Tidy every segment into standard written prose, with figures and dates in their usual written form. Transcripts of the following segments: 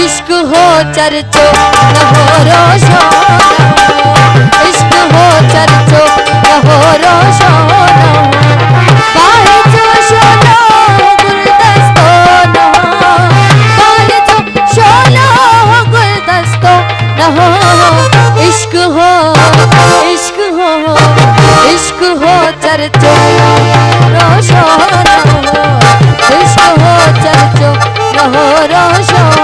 इश्क हो चर्चो रहो रोशो इश्क हो चर्चो रहो रोशो बाहे जो शोलो गुलदस्तो बाहे जो शोलो गुलदस्तो रहो इश्क हो चर्चो रोशो इश्क हो चर्चो रहो रोशो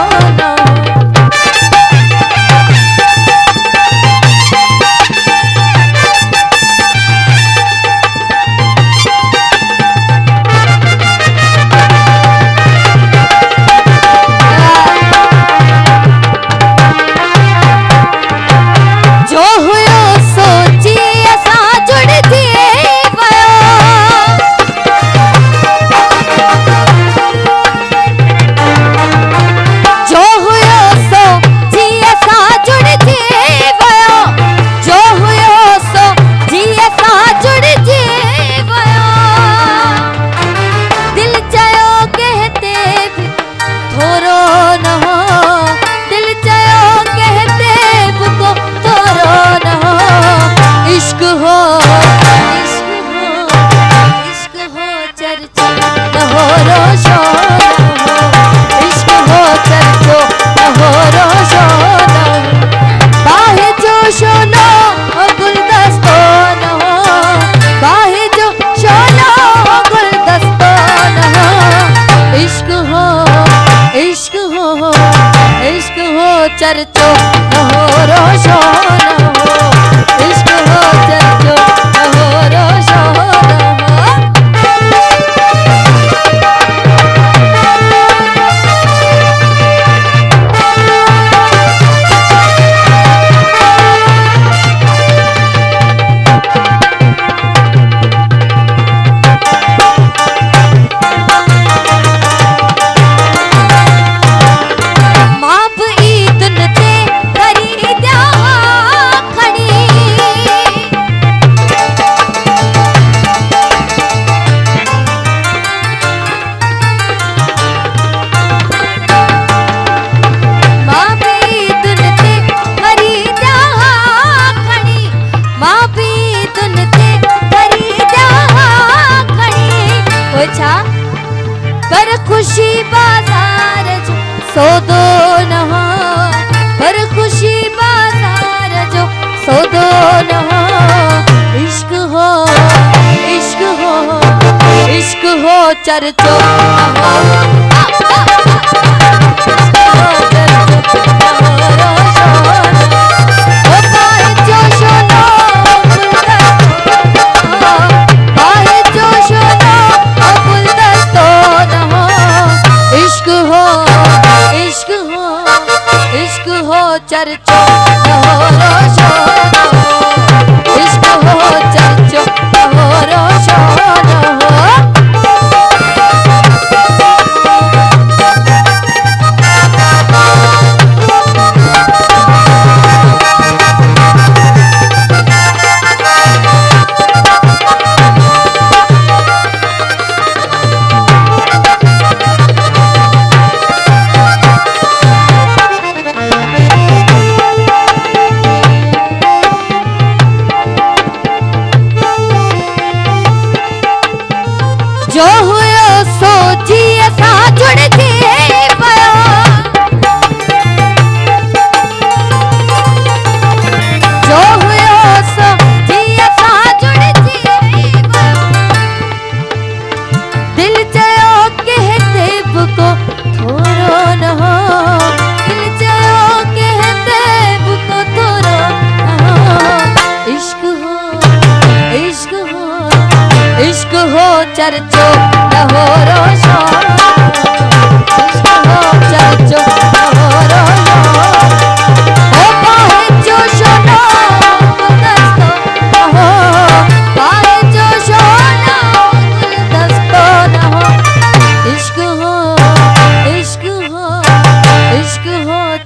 चर्चो रहो रोशो इश्क हो चर्चो रहो रोशो पर खुशी बाजार जो सौदो न हो पर खुशी बाजार जो सौदो न हो इश्क हो चर्चो चर्चो रहो रोशो इश्क हो चर्चो रहो रोशो जो हुयो सो जी असा जुड़ के पयो जो हुयो सो जी असा जुड़ के पयो दिल चयो कहते बुको थोरो न हो दिल चयो कहते बुको थोरो न हो इश्क हो चर्चो रहो रोशो इश्क हो चर्चो रहो रोशो ओ पाहे जो शोनो गुलदस्तो रहो पाहे जो शोनो गुलदस्तो रहो इश्क हो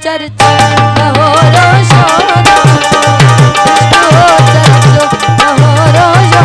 चर्चो रहो रोशो इश्क हो चर्चो रहो रोशो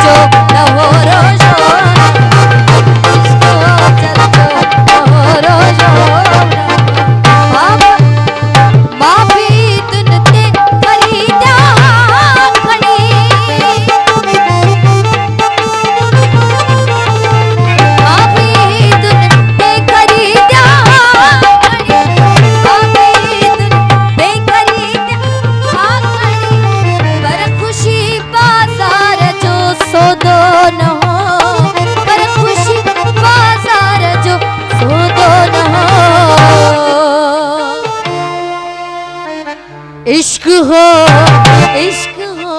चो न हो रोजो इश्क हो चलचो न हो रोजो माफी तुन ते खरीदा खड़ी माफी तुन ते खरीदा खड़ी माफी तुन ते खरीदा खड़ी पर खुशी बाजार जो सौदो न हो पर खुशी बाजार जो सौदो न हो इश्क हो इश्क हो